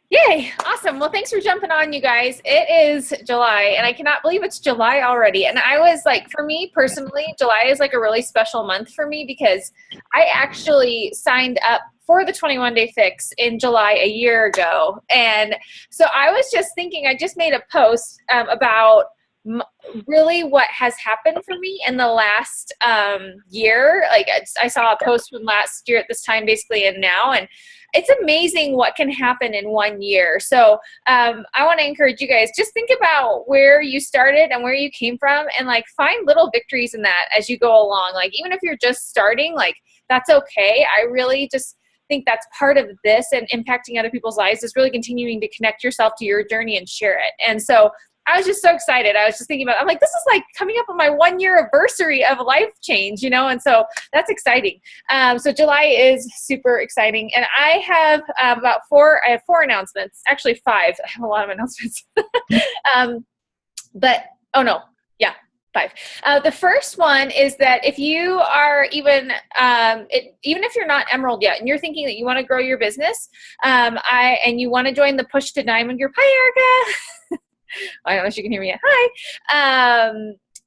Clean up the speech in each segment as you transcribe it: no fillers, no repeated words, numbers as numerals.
Yay! Awesome. Well, thanks for jumping on, you guys. It is July, and I cannot believe it's July already. And I was like, for me personally, July is like a really special month for me because I actually signed up for the 21 Day Fix in July a year ago. And so I was just thinking, I just made a post about really what has happened for me in the last year. Like I saw a post from last year at this time, basically, and now, and it's amazing what can happen in 1 year. So I want to encourage you guys, just think about where you started and where you came from, and like find little victories in that as you go along. Like even if you're just starting, like that's okay. I really just think that's part of this, and impacting other people's lives is really continuing to connect yourself to your journey and share it. And so I was just so excited. I was just thinking about, I'm like, this is like coming up on my 1 year anniversary of life change, you know? And so that's exciting. So July is super exciting. And I have I have four announcements, actually five. I have a lot of announcements. But, oh no, yeah, five. The first one is that if you are even if you're not Emerald yet and you're thinking that you want to grow your business, and you want to join the Push to Diamond group, hi, Erica. I don't know if you can hear me yet. Hi.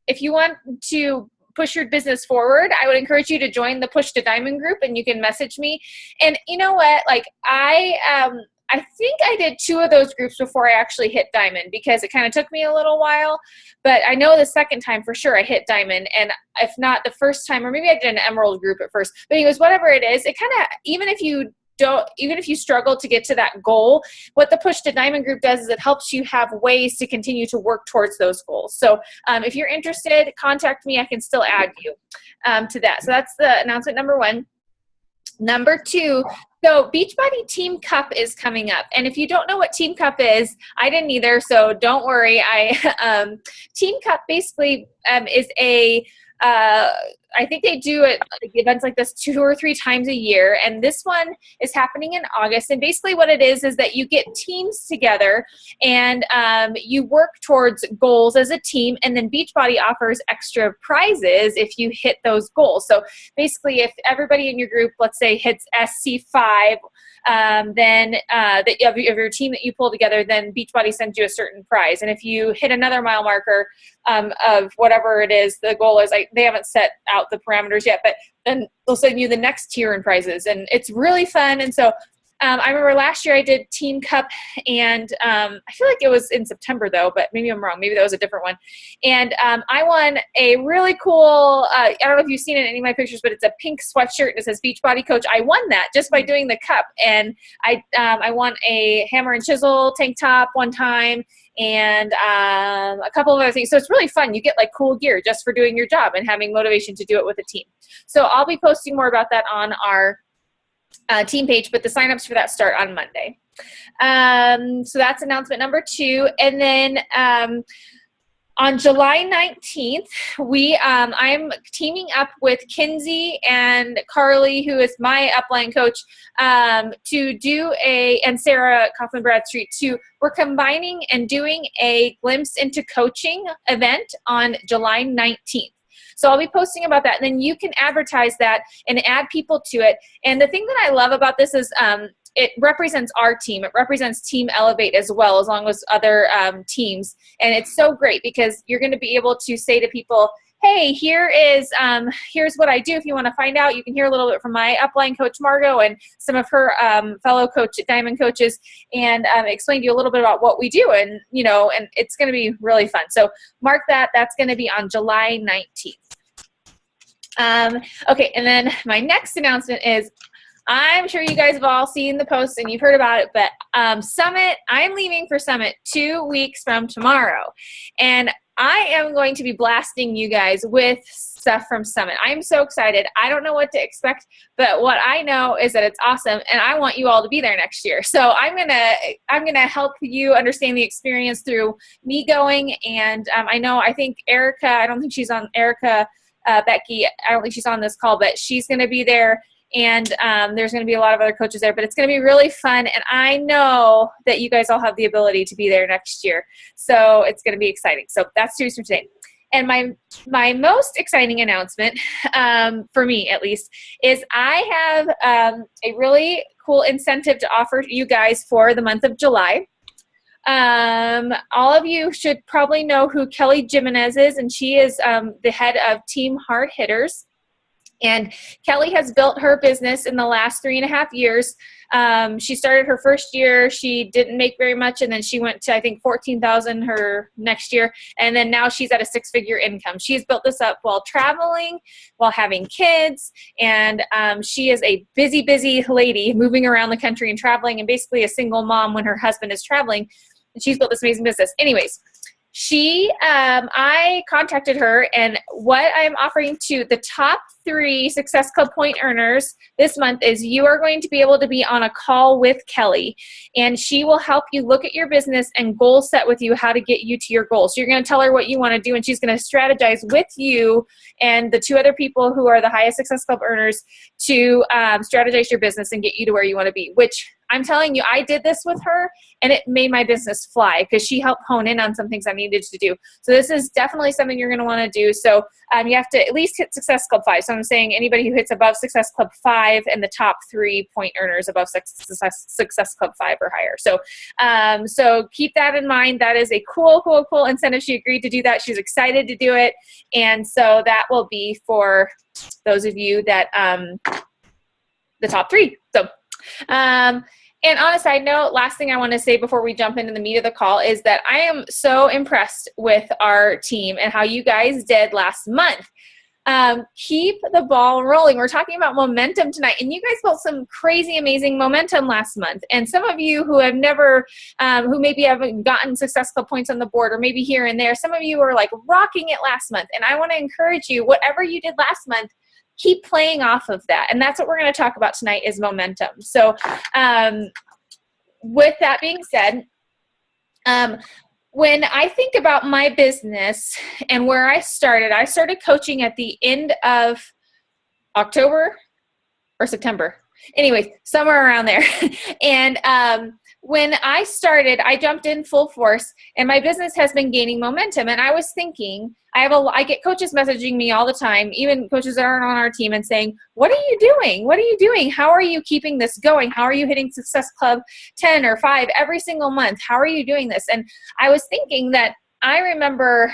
If you want to push your business forward, I would encourage you to join the Push to Diamond group, and you can message me. And you know what? Like I think I did two of those groups before I actually hit Diamond, because it kind of took me a little while. But I know the second time for sure I hit Diamond, and if not the first time, or maybe I did an Emerald group at first. But anyways, whatever it is, it kind of, even if you struggle to get to that goal, what the Push to Diamond group does is it helps you have ways to continue to work towards those goals. So if you're interested, contact me. I can still add you to that. So that's the announcement number one. Number two, so Beachbody Team Cup is coming up. And if you don't know what Team Cup is, I didn't either, so don't worry. Team Cup basically is I think they do it, like, events like this 2 or 3 times a year, and this one is happening in August. And basically what it is that you get teams together, and you work towards goals as a team, and then Beachbody offers extra prizes if you hit those goals. So basically, if everybody in your group, let's say, hits SC5, then that you have your team that you pull together, then Beachbody sends you a certain prize. And if you hit another mile marker of whatever it is, the goal is, they haven't set out the parameters yet, but then they'll send you the next tier in prizes, and it's really fun. And so I remember last year I did Team Cup, and I feel like it was in September though, but maybe I'm wrong. Maybe that was a different one. And I won a really cool, I don't know if you've seen it in any of my pictures, but it's a pink sweatshirt and it says Beachbody Coach. I won that just by doing the cup. And I won a hammer and chisel tank top one time, and a couple of other things. So it's really fun. You get like cool gear just for doing your job and having motivation to do it with a team. So I'll be posting more about that on our team page, but the signups for that start on Monday. So that's announcement number 2. And then on July 19th, I'm teaming up with Kinsey and Carly, who is my upline coach, to do and Sarah Kaufman Bradstreet, we're combining and doing a glimpse into coaching event on July 19th. So I'll be posting about that, and then you can advertise that and add people to it. And the thing that I love about this is it represents our team. It represents Team Elevate as well, as long as other teams. And it's so great because you're going to be able to say to people, hey, here's what I do. If you want to find out, you can hear a little bit from my upline coach, Margot, and some of her fellow Diamond coaches, and explain to you a little bit about what we do. And, and it's going to be really fun. So mark that. That's going to be on July 19th. Okay, and then my next announcement is, I'm sure you guys have all seen the posts and you've heard about it, but Summit, I'm leaving for Summit 2 weeks from tomorrow. And I am going to be blasting you guys with stuff from Summit. I'm so excited. I don't know what to expect, but what I know is that it's awesome, and I want you all to be there next year. So I'm gonna help you understand the experience through me going. And I think Erica, I don't think she's on, Becky, I don't think she's on this call, but she's going to be there, and there's going to be a lot of other coaches there, but it's going to be really fun, and I know that you guys all have the ability to be there next year, so it's going to be exciting. So that's news for today. And my most exciting announcement, for me at least, is I have a really cool incentive to offer you guys for the month of July. All of you should probably know who Kelly Jimenez is, and she is the head of Team Hard Hitters. And Kelly has built her business in the last 3.5 years. She started her first year. She didn't make very much, and then she went to, I think, 14,000 her next year. And then now she's at a 6-figure income. She's built this up while traveling, while having kids. And she is a busy, busy lady moving around the country and traveling, and basically a single mom when her husband is traveling. And she's built this amazing business. Anyways, I contacted her, and what I'm offering to the top 3 Success Club point earners this month is you are going to be able to be on a call with Kelly, and she will help you look at your business and goal set with you how to get you to your goals. So you're going to tell her what you want to do, and she's going to strategize with you and the 2 other people who are the highest Success Club earners to strategize your business and get you to where you want to be, which I'm telling you, I did this with her, and it made my business fly because she helped hone in on some things I needed to do. So this is definitely something you're going to want to do. So you have to at least hit Success Club 5. So I'm saying anybody who hits above Success Club 5 and the top 3 point earners above Success Club 5 or higher. So so keep that in mind. That is a cool incentive. She agreed to do that. She's excited to do it. And so that will be for those of you that the top 3. So and on a side note, last thing I want to say before we jump into the meat of the call is that I am so impressed with our team and how you guys did last month. Keep the ball rolling. We're talking about momentum tonight, and you guys built some crazy, amazing momentum last month. And some of you who have never, who maybe haven't gotten Success Club points on the board, or maybe here and there, some of you were like rocking it last month. And I want to encourage you, whatever you did last month, keep playing off of that. And that's what we're going to talk about tonight is momentum. So with that being said, when I think about my business and where I started coaching at the end of October or September. Anyways, somewhere around there. And when I started, I jumped in full force, and my business has been gaining momentum. And I was thinking, I get coaches messaging me all the time, even coaches that aren't on our team, and saying, what are you doing? What are you doing? How are you keeping this going? How are you hitting Success Club 10 or 5 every single month? How are you doing this? And I was thinking that I remember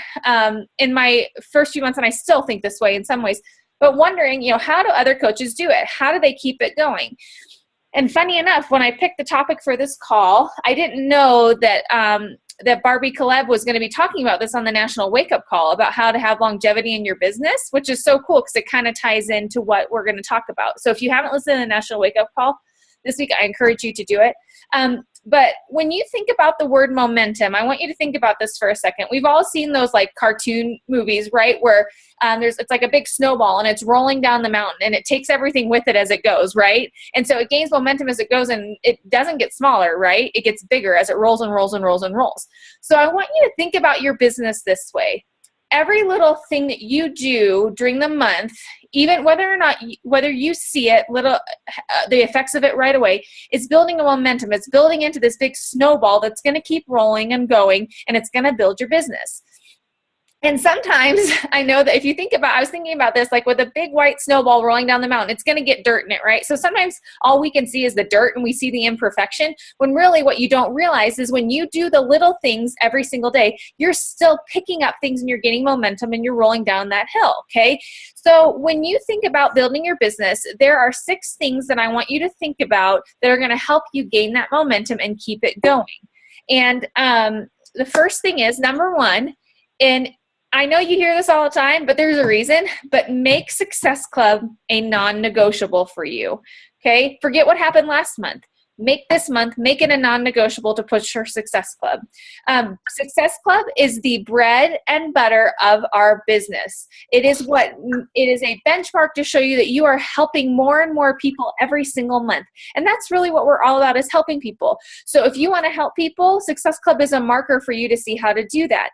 in my first few months, and I still think this way in some ways, but wondering, how do other coaches do it? How do they keep it going? And funny enough, when I picked the topic for this call, I didn't know that that Barbie Caleb was going to be talking about this on the National Wake Up Call about how to have longevity in your business, which is so cool because it kind of ties into what we're going to talk about. So if you haven't listened to the National Wake Up Call this week, I encourage you to do it. But when you think about the word momentum, I want you to think about this for a second. We've all seen those like cartoon movies, right? Where it's like a big snowball and it's rolling down the mountain and it takes everything with it as it goes, right? And so it gains momentum as it goes, and it doesn't get smaller, right? It gets bigger as it rolls and rolls and rolls and rolls. So I want you to think about your business this way. Every little thing that you do during the month, even whether you see it, the effects of it right away, is building a momentum. It's building into this big snowball that's going to keep rolling and going, and it's going to build your business. And sometimes I know that if you think about, I was thinking about this, like with a big white snowball rolling down the mountain, it's going to get dirt in it, right? So sometimes all we can see is the dirt and we see the imperfection, when really what you don't realize is when you do the little things every single day, you're still picking up things and you're getting momentum and you're rolling down that hill, okay? So when you think about building your business, there are 6 things that I want you to think about that are going to help you gain that momentum and keep it going. And the first thing is, number 1, and I know you hear this all the time, but there's a reason, but make Success Club a non-negotiable for you, okay? Forget what happened last month. Make this month, make it a non-negotiable to push your Success Club. Success Club is the bread and butter of our business. It is a benchmark to show you that you are helping more and more people every single month. And that's really what we're all about, is helping people. So if you want to help people, Success Club is a marker for you to see how to do that.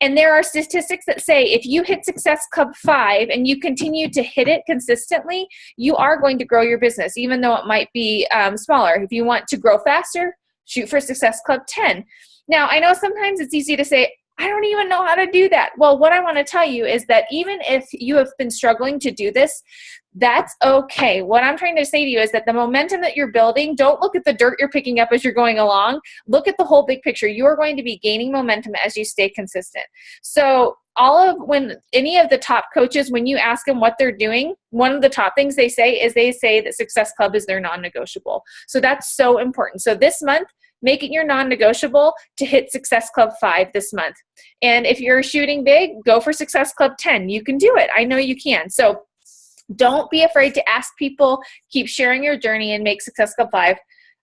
And there are statistics that say if you hit Success Club 5 and you continue to hit it consistently, you are going to grow your business, even though it might be smaller. If you want to grow faster, shoot for Success Club 10. Now, I know sometimes it's easy to say, I don't even know how to do that. Well, what I want to tell you is that even if you have been struggling to do this, that's okay. What I'm trying to say to you is that the momentum that you're building, don't look at the dirt you're picking up as you're going along. Look at the whole big picture. You are going to be gaining momentum as you stay consistent. So when any of the top coaches, when you ask them what they're doing, one of the top things they say that Success Club is their non-negotiable. So that's so important. So this month, make it your non-negotiable to hit Success Club 5 this month. And if you're shooting big, go for Success Club 10. You can do it. I know you can. So don't be afraid to ask people, keep sharing your journey, and make Success Club 5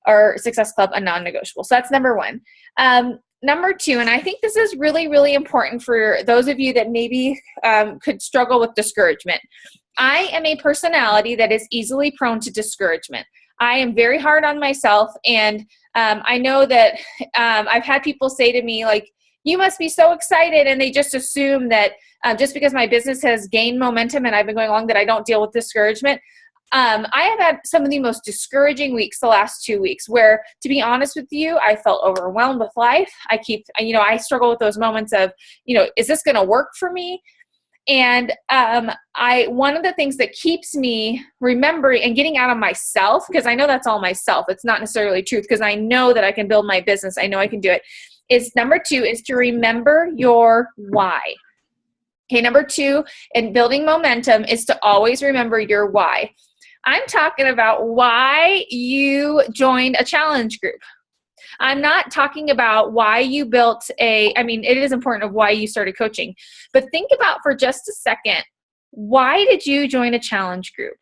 or Success Club a non-negotiable. So that's number one. Number two, and I think this is really, really important for those of you that maybe could struggle with discouragement. I am a personality that is easily prone to discouragement. I am very hard on myself, and I know that I've had people say to me, like, you must be so excited, and they just assume that just because my business has gained momentum and I've been going along that I don't deal with discouragement. I have had some of the most discouraging weeks the last 2 weeks where, to be honest with you, I felt overwhelmed with life. I struggle with those moments of, is this going to work for me? And one of the things that keeps me remembering and getting out of myself, because I know that's all myself, it's not necessarily truth, because I know that I can build my business, I know I can do it, is number two is to remember your why. Okay, number two in building momentum is to always remember your why. I'm talking about why you joined a challenge group. I'm not talking about why you it is important of why you started coaching, but think about for just a second, why did you join a challenge group?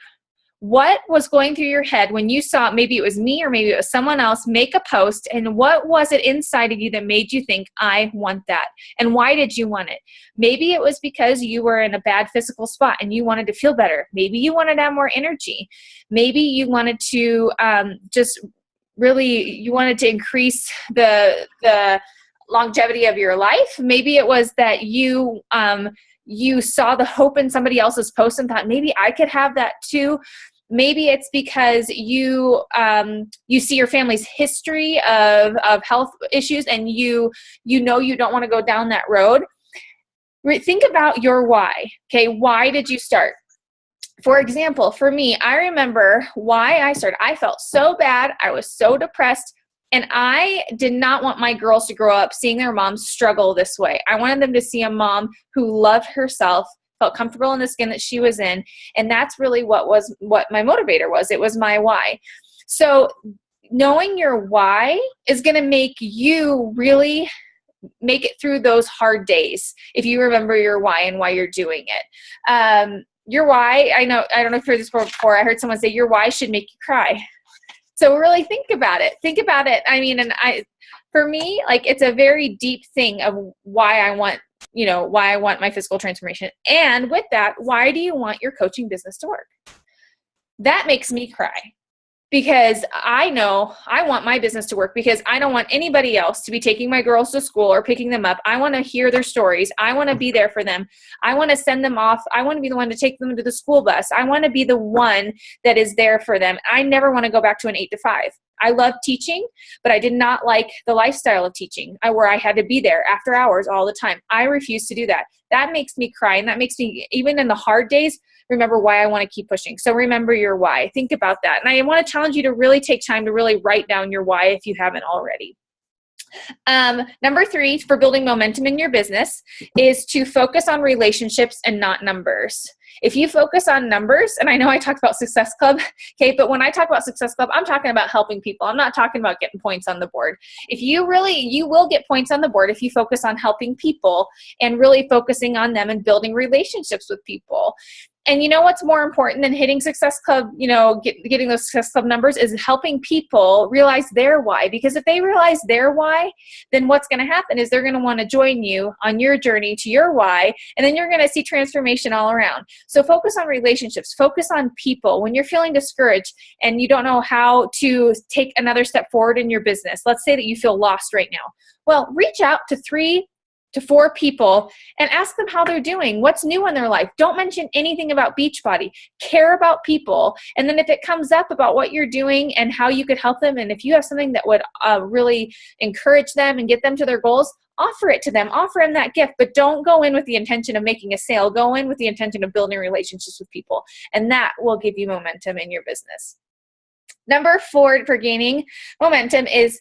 What was going through your head when you saw, maybe it was me or maybe it was someone else, make a post, and what was it inside of you that made you think, I want that? And why did you want it? Maybe it was because you were in a bad physical spot and you wanted to feel better. Maybe you wanted to have more energy. Maybe you wanted to you wanted to increase the longevity of your life. Maybe it was that you saw the hope in somebody else's post and thought, maybe I could have that too. Maybe it's because you see your family's history of health issues and you don't want to go down that road. Think about your why. Okay, why did you start? For example, for me, I remember why I started. I felt so bad. I was so depressed. And I did not want my girls to grow up seeing their moms struggle this way. I wanted them to see a mom who loved herself, felt comfortable in the skin that she was in. And that's really what my motivator was. It was my why. So knowing your why is going to make you really make it through those hard days if you remember your why and why you're doing it. Your why, I don't know if you've heard this before. I heard someone say your why should make you cry. So really think about it. For me, like, it's a very deep thing of why I want my physical transformation. And with that, why do you want your coaching business to work? That makes me cry. Because I know I want my business to work because I don't want anybody else to be taking my girls to school or picking them up. I want to hear their stories. I want to be there for them. I want to send them off. I want to be the one to take them to the school bus. I want to be the one that is there for them. I never want to go back to an 8 to 5. I love teaching, but I did not like the lifestyle of teaching where I had to be there after hours all the time. I refuse to do that. That makes me cry. And that makes me, even in the hard days, remember why I want to keep pushing. So remember your why. Think about that. And I want to challenge you to really take time to really write down your why if you haven't already. Number 3 for building momentum in your business is to focus on relationships and not numbers. If you focus on numbers, and I know I talked about Success Club, okay, but when I talk about Success Club, I'm talking about helping people. I'm not talking about getting points on the board. You will get points on the board if you focus on helping people and really focusing on them and building relationships with people. And you know what's more important than hitting Success Club, getting those Success Club numbers is helping people realize their why. Because if they realize their why, then what's going to happen is they're going to want to join you on your journey to your why, and then you're going to see transformation all around. So focus on relationships, focus on people. When you're feeling discouraged and you don't know how to take another step forward in your business, let's say that you feel lost right now. Well, reach out to 3 to 4 people and ask them how they're doing. What's new in their life? Don't mention anything about Beachbody. Care about people. And then if it comes up about what you're doing and how you could help them, and if you have something that would really encourage them and get them to their goals, offer it to them, offer them that gift, but don't go in with the intention of making a sale. Go in with the intention of building relationships with people, and that will give you momentum in your business. Number 4 for gaining momentum is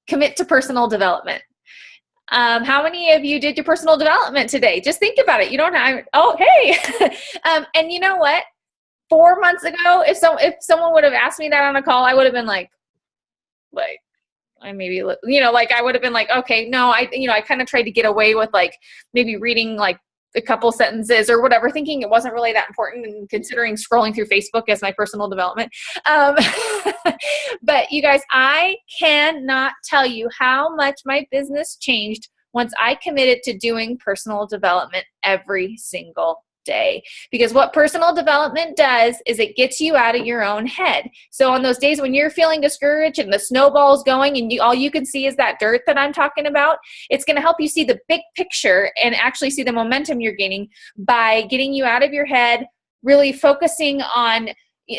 commit to personal development. How many of you did your personal development today? Just think about it. You don't have, oh, hey. And you know what? 4 months ago, if someone would have asked me that on a call, I would have been like, I maybe, I would have been like, okay, no, I kind of tried to get away with like maybe reading like a couple sentences or whatever, thinking it wasn't really that important and considering scrolling through Facebook as my personal development. But you guys, I cannot tell you how much my business changed once I committed to doing personal development every single day. Because what personal development does is it gets you out of your own head. So on those days when you're feeling discouraged and the snowball's going and all you can see is that dirt that I'm talking about, it's going to help you see the big picture and actually see the momentum you're gaining by getting you out of your head, really focusing on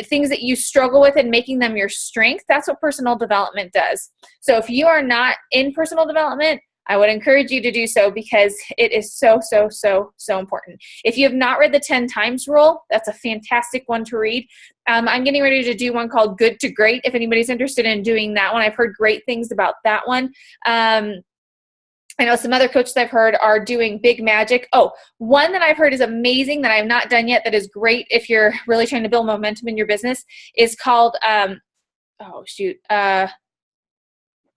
things that you struggle with and making them your strength. That's what personal development does. So if you are not in personal development, I would encourage you to do so because it is so, so, so, so important. If you have not read the 10 times rule, that's a fantastic one to read. I'm getting ready to do one called Good to Great. If anybody's interested in doing that one, I've heard great things about that one. I know some other coaches I've heard are doing Big Magic. Oh, one that I've heard is amazing that I've not done yet that is great if you're really trying to build momentum in your business is called, I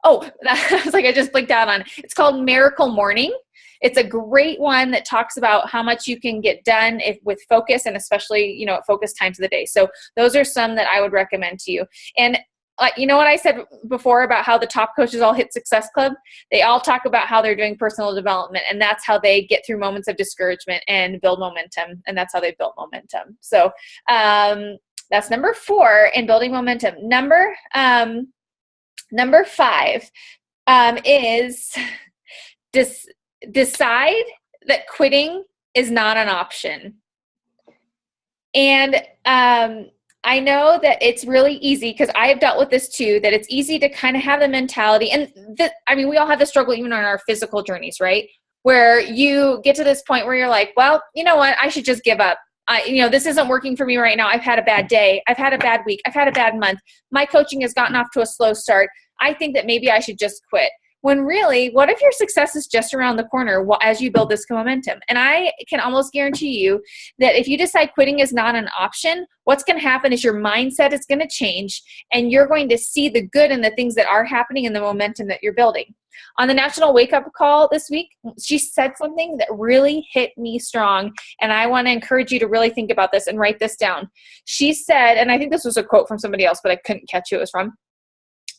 was like, I just blinked out on it. It's called Miracle Morning. It's a great one that talks about how much you can get done with focus and especially, at focus times of the day. So those are some that I would recommend to you. And you know what I said before about how the top coaches all hit Success Club? They all talk about how they're doing personal development, and that's how they get through moments of discouragement and build momentum, and that's how they built momentum. So that's number 4 in building momentum. Number 5 is decide that quitting is not an option. And I know that it's really easy because I have dealt with this too, that it's easy to kind of have the mentality. And we all have the struggle even on our physical journeys, right? Where you get to this point where you're like, well, you know what? I should just give up. This isn't working for me right now. I've had a bad day. I've had a bad week. I've had a bad month. My coaching has gotten off to a slow start. I think that maybe I should just quit. When really, what if your success is just around the corner as you build this momentum? And I can almost guarantee you that if you decide quitting is not an option, what's going to happen is your mindset is going to change and you're going to see the good in the things that are happening and the momentum that you're building. On the National Wake Up Call this week, she said something that really hit me strong, and I want to encourage you to really think about this and write this down. She said, and I think this was a quote from somebody else, but I couldn't catch who it was from,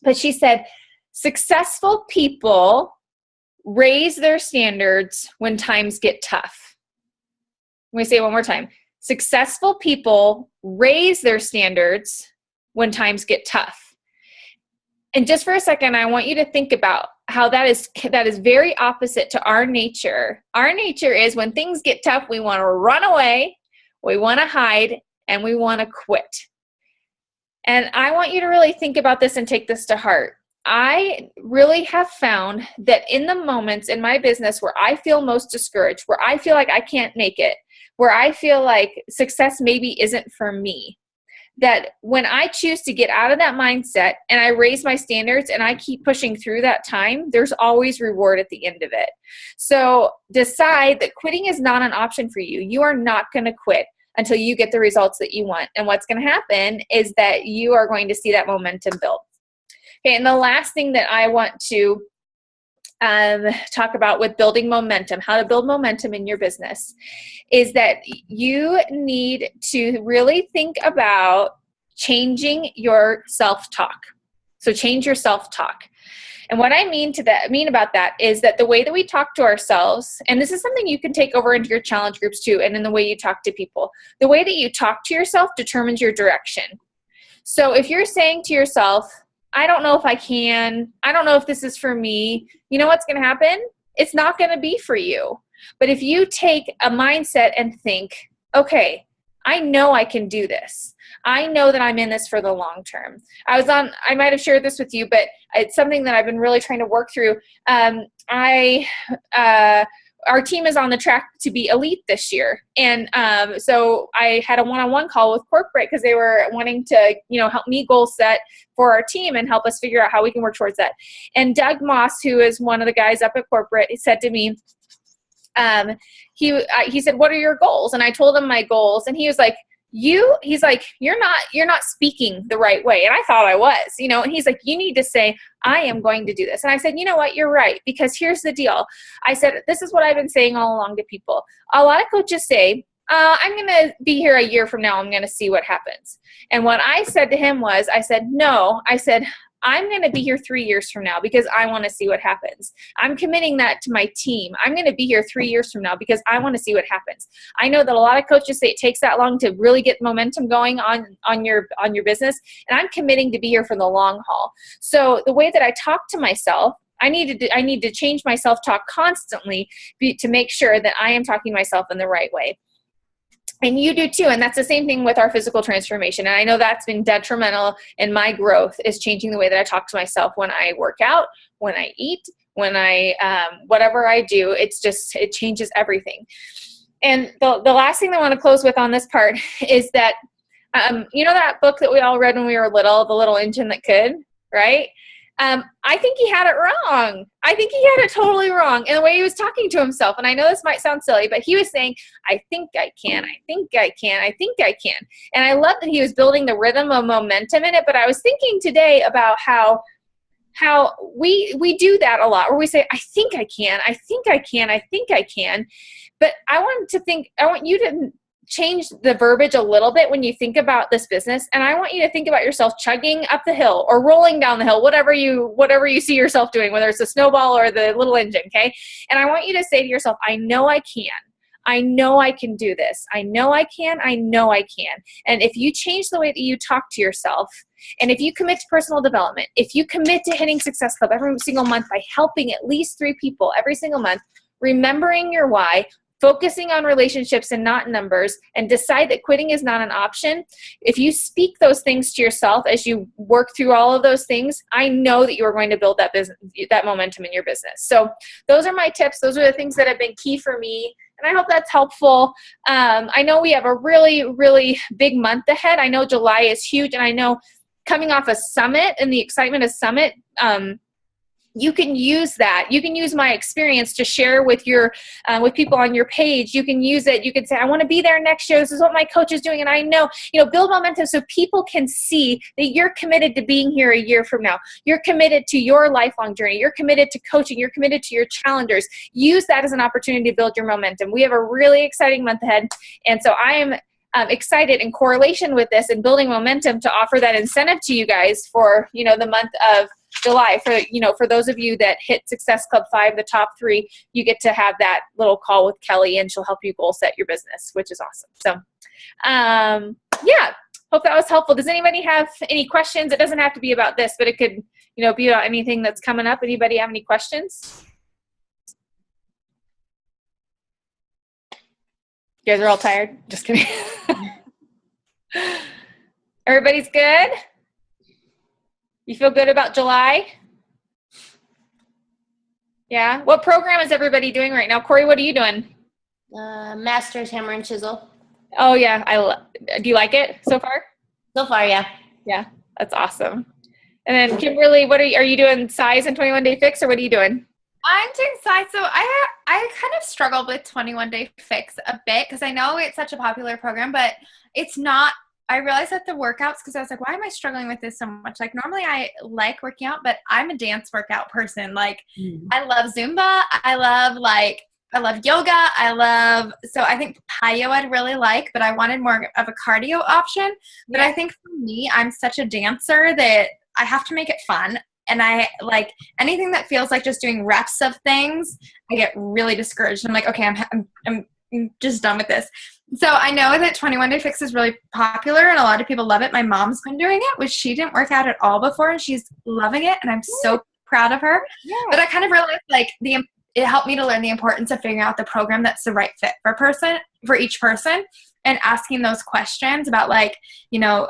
but she said, successful people raise their standards when times get tough. Let me say it one more time. Successful people raise their standards when times get tough. And just for a second, I want you to think about how that is very opposite to our nature. Our nature is when things get tough, we want to run away, we want to hide, and we want to quit. And I want you to really think about this and take this to heart. I really have found that in the moments in my business where I feel most discouraged, where I feel like I can't make it, where I feel like success maybe isn't for me, that when I choose to get out of that mindset and I raise my standards and I keep pushing through that time, there's always reward at the end of it. So decide that quitting is not an option for you. You are not going to quit until you get the results that you want. And what's going to happen is that you are going to see that momentum build. Okay, and the last thing that I want to talk about with building momentum, how to build momentum in your business, is that you need to really think about changing your self-talk. So change your self-talk. And what I mean about that is that the way that we talk to ourselves, and this is something you can take over into your challenge groups too, and in the way you talk to people, the way that you talk to yourself determines your direction. So if you're saying to yourself, I don't know if I can, I don't know if this is for me, you know what's going to happen? It's not going to be for you. But if you take a mindset and think, okay, I know I can do this. I know that I'm in this for the long term. I might have shared this with you, but it's something that I've been really trying to work through. Our team is on the track to be elite this year. And so I had a one-on-one call with corporate because they were wanting to, help me goal set for our team and help us figure out how we can work towards that. And Doug Moss, who is one of the guys up at corporate, he said to me, he said, what are your goals? And I told him my goals, and he was like, he's like, you're not speaking the right way. And I thought I was, and he's like, you need to say, I am going to do this. And I said, you know what, you're right, because here's the deal. I said, this is what I've been saying all along to people. A lot of coaches say, I'm going to be here a year from now. I'm going to see what happens. And what I said to him was, I said, I'm going to be here 3 years from now because I want to see what happens. I'm committing that to my team. I'm going to be here 3 years from now because I want to see what happens. I know that a lot of coaches say it takes that long to really get momentum going on your business, and I'm committing to be here for the long haul. So the way that I talk to myself, I need to change my self-talk constantly to make sure that I am talking to myself in the right way. And you do too. And that's the same thing with our physical transformation. And I know that's been detrimental in my growth, is changing the way that I talk to myself when I work out, when I eat, when I, whatever I do, it changes everything. And the last thing I want to close with on this part is that, that book that we all read when we were little, The Little Engine That Could, right? I think he had it wrong. I think he had it totally wrong in the way he was talking to himself. And I know this might sound silly, but he was saying, I think I can, I think I can, I think I can. And I love that he was building the rhythm of momentum in it. But I was thinking today about how we do that a lot, where we say, I think I can, I think I can, I think I can. But I want you to change the verbiage a little bit when you think about this business. And I want you to think about yourself chugging up the hill or rolling down the hill, whatever you see yourself doing, whether it's a snowball or the little engine. Okay. And I want you to say to yourself, I know I can. I know I can do this. I know I can. I know I can. And if you change the way that you talk to yourself, and if you commit to personal development, if you commit to hitting Success Club every single month by helping at least 3 people every single month, remembering your why, focusing on relationships and not numbers, and decide that quitting is not an option. If you speak those things to yourself as you work through all of those things, I know that you are going to build that momentum in your business. So those are my tips. Those are the things that have been key for me. And I hope that's helpful. I know we have a really, really big month ahead. I know July is huge. And I know coming off a summit and the excitement of summit, you can use that. You can use my experience to share with with people on your page. You can use it. You can say, I want to be there next year. This is what my coach is doing. And I know, build momentum so people can see that you're committed to being here a year from now. You're committed to your lifelong journey. You're committed to coaching. You're committed to your challengers. Use that as an opportunity to build your momentum. We have a really exciting month ahead. And so I am excited in correlation with this and building momentum to offer that incentive to you guys for, the month of July. For those of you that hit Success Club 5, the top 3, you get to have that little call with Kelly, and she'll help you goal set your business, which is awesome. So, hope that was helpful. Does anybody have any questions? It doesn't have to be about this, but it could, be about anything that's coming up. Anybody have any questions? You guys are all tired? Just kidding. Everybody's good? You feel good about July? Yeah. What program is everybody doing right now? Corey, what are you doing? Masters Hammer and Chisel. Oh yeah. Do you like it so far? So far, yeah. Yeah. That's awesome. And then Kimberly, are you doing size and 21 Day Fix, or what are you doing? I'm doing size. So I kind of struggled with 21 Day Fix a bit because I know it's such a popular program, but it's not. I realized that the workouts, because I was like, why am I struggling with this so much? Like, normally I like working out, but I'm a dance workout person. Like, I love Zumba. I love yoga. So I think Papaya I'd really like, but I wanted more of a cardio option. But I think for me, I'm such a dancer that I have to make it fun. And I like anything that feels like just doing reps of things, I get really discouraged. I'm like, okay, I'm just done with this. So I know that 21 Day Fix is really popular and a lot of people love it. My mom's been doing it, which she didn't work out at all before, and she's loving it. And I'm so proud of her. Yeah. But I kind of realized like it helped me to learn the importance of figuring out the program that's the right fit for each person. and asking those questions about like, you know,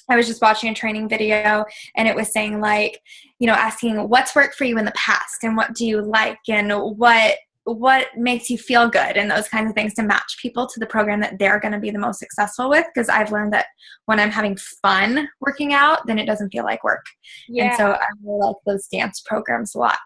I was just watching a training video and it was saying like, you know, asking what's worked for you in the past and what do you like and what makes you feel good and those kinds of things to match people to the program that they're going to be the most successful with. Because I've learned that when I'm having fun working out, then it doesn't feel like work. Yeah. And so I really like those dance programs a lot.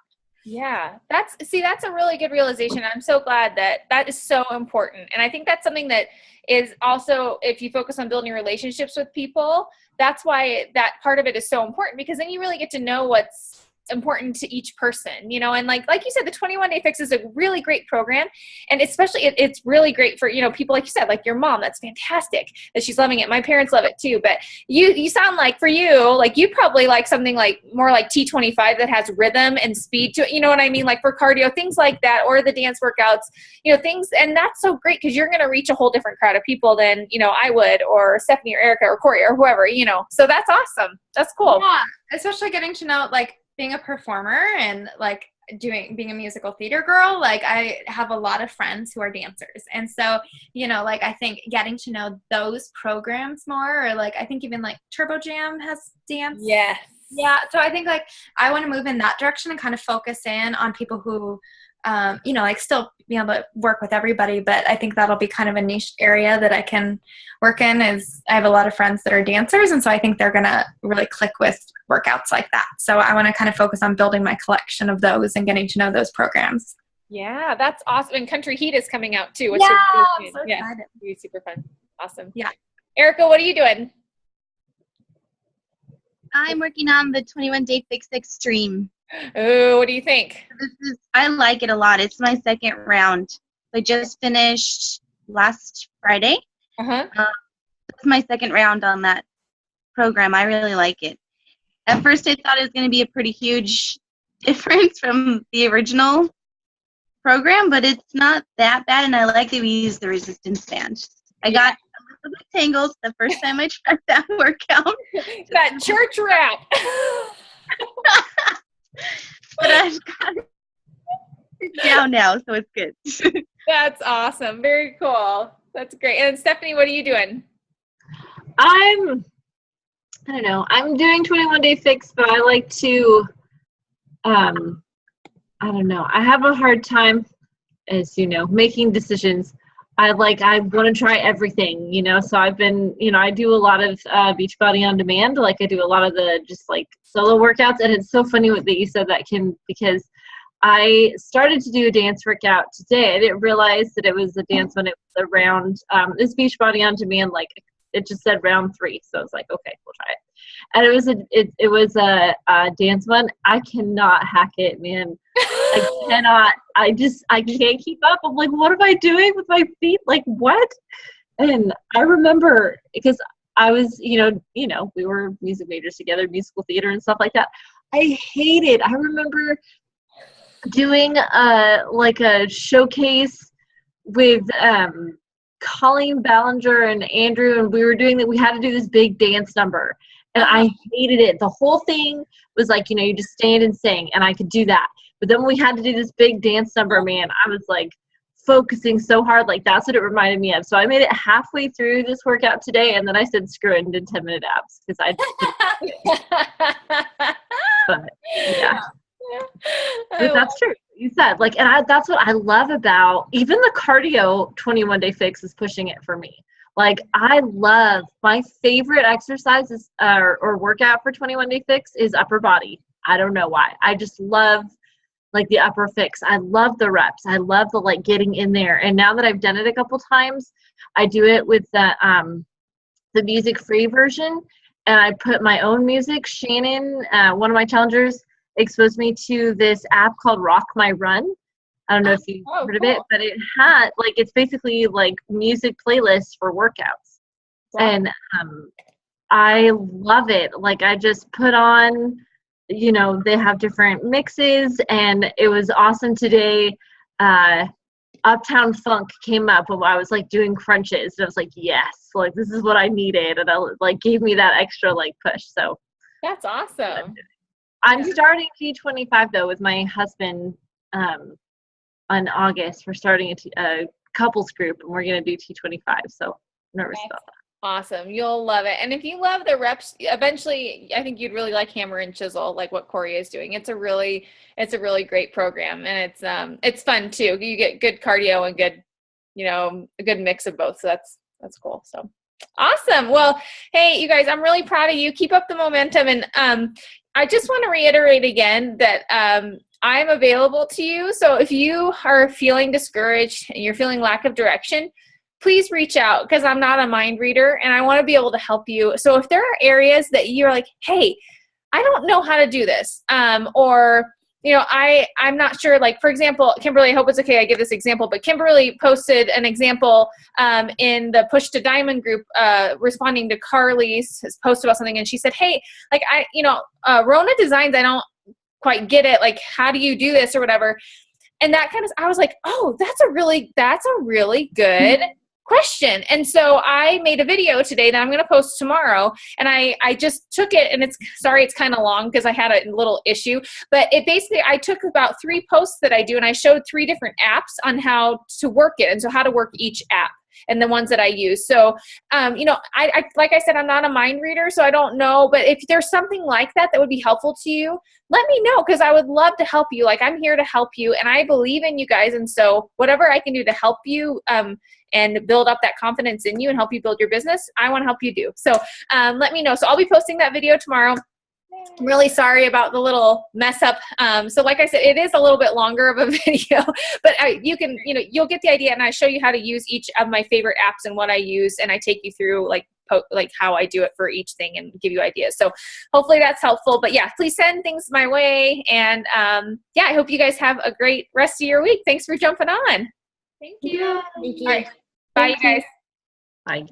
Yeah, that's a really good realization. I'm so glad that is so important. And I think that's something that is also, if you focus on building relationships with people, that's why that part of it is so important, because then you really get to know what's important to each person, you know. And like you said, the 21 Day Fix is a really great program, and especially it's really great for, you know, people like you said, like your mom. That's fantastic that she's loving it. My parents love it too. But you sound like, for you, like you probably like something like more like T25 that has rhythm and speed to it, you know what I mean, like for cardio, things like that, or the dance workouts, you know, things. And that's so great because you're going to reach a whole different crowd of people than, you know, I would, or Stephanie or Erica or Corey or whoever, you know. So that's awesome. That's cool. Yeah, especially getting to know, like, being a performer and like being a musical theater girl, like I have a lot of friends who are dancers. And so, you know, like I think getting to know those programs more, or like I think even like Turbo Jam has dance. Yes. Yeah. So I think like I want to move in that direction and kind of focus in on people who, you know, like still be able to work with everybody, but I think that'll be kind of a niche area that I can work in. Is I have a lot of friends that are dancers, and so I think they're gonna really click with workouts like that. So I want to kind of focus on building my collection of those and getting to know those programs. Yeah, that's awesome. And Country Heat is coming out too, which Yeah, is I'm so yeah, excited. it'll be super fun. Awesome. Yeah. Erica, what are you doing? I'm working on the 21 Day Fix Extreme. Oh, what do you think? I like it a lot. It's my second round. I just finished last Friday. Uh-huh. It's my second round on that program. I really like it. At first, I thought it was going to be a pretty huge difference from the original program, but it's not that bad, and I like that we use the resistance band. I got a little bit tangled the first time I tried that workout. That church rat. But I've got it down now, so it's good. That's awesome. Very cool. That's great. And Stephanie, what are you doing? I don't know. I'm doing 21 Day Fix, but I like to, I don't know. I have a hard time, as you know, making decisions. I want to try everything, you know, so I've been, you know, I do a lot of Beachbody On Demand. Like I do a lot of the just like solo workouts. And it's so funny that you said that, Kim, because I started to do a dance workout today. I didn't realize that it was a dance when it was around this Beachbody On Demand, like it just said round 3. So I was like, okay, we'll try it. And it was a dance one. I cannot hack it, man. I cannot. I can't keep up. I'm like, what am I doing with my feet? Like, what? And I remember because I was, you know, we were music majors together, musical theater and stuff like that. I remember doing like a showcase with Colleen Ballinger and Andrew, and we were doing that. We had to do this big dance number, and I hated it. The whole thing was like, you know, you just stand and sing, and I could do that. But then when we had to do this big dance number, man, I was like focusing so hard. Like that's what it reminded me of. So I made it halfway through this workout today, and then I said screw it and did 10-minute abs because I just but yeah. But that's true. You said like, and that's what I love about even the cardio 21 Day Fix is pushing it for me. Like I love my favorite exercises or workout for 21 Day Fix is upper body. I don't know why. I just love like the upper fix. I love the reps. I love the like getting in there. And now that I've done it a couple times, I do it with the music free version, and I put my own music. Shannon, one of my challengers, exposed me to this app called Rock My Run. I don't know if you've heard of it, but it had like, it's basically like music playlists for workouts. Wow. And I love it. Like I just put on, you know, they have different mixes, and it was awesome today. Uptown Funk came up while I was like doing crunches, and I was like, yes, like this is what I needed, and it like gave me that extra like push. So that's awesome. I'm starting T25 though with my husband on August. We're starting a couples group, and we're going to do T25. So I'm nervous about that. Awesome. You'll love it. And if you love the reps, eventually I think you'd really like Hammer and Chisel, like what Corey is doing. It's a really great program, and it's fun too. You get good cardio and good, a good mix of both. So that's cool. So awesome. Well, hey, you guys, I'm really proud of you. Keep up the momentum. And I just want to reiterate again that I'm available to you. So if you are feeling discouraged and you're feeling lack of direction, please reach out, because I'm not a mind reader and I want to be able to help you. So if there are areas that you're like, hey, I don't know how to do this, or I'm not sure, like, for example, Kimberly, I hope it's okay I give this example, but Kimberly posted an example in the Push to Diamond group, responding to Carly's post about something, and she said, hey, like, Rona Designs, I don't quite get it, like, how do you do this or whatever? And that I was like, oh, that's a really good question. And so I made a video today that I'm going to post tomorrow. And I just took it, and it's kind of long because I had a little issue, but it basically, I took about 3 posts that I do, and I showed 3 different apps on how to work it. And so how to work each app and the ones that I use. So, I like I said, I'm not a mind reader, so I don't know, but if there's something like that would be helpful to you, let me know, because I would love to help you. Like, I'm here to help you, and I believe in you guys. And so whatever I can do to help you, and build up that confidence in you and help you build your business, I want to help you do. So let me know. So I'll be posting that video tomorrow. I'm really sorry about the little mess up. So like I said, it is a little bit longer of a video, but you'll get the idea, and I show you how to use each of my favorite apps and what I use, and I take you through like how I do it for each thing and give you ideas. So hopefully that's helpful. But yeah, please send things my way. And I hope you guys have a great rest of your week. Thanks for jumping on. Thank you. Thank you. All right. Bye, you guys. Bye.